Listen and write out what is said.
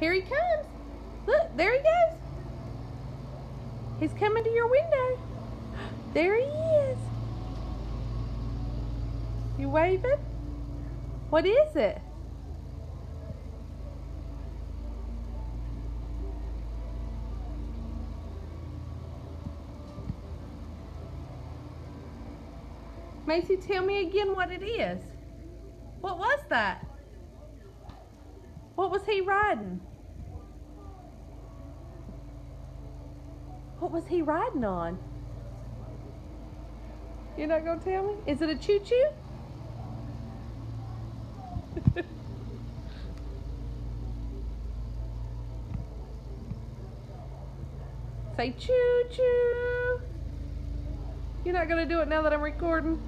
Here he comes. Look, there he goes. He's coming to your window. There he is. You waving? What is it? Macy, tell me again what it is. What was that? What was he riding? What was he riding on? You're not gonna tell me? Is it a choo-choo? Say choo-choo. You're not gonna do it now that I'm recording?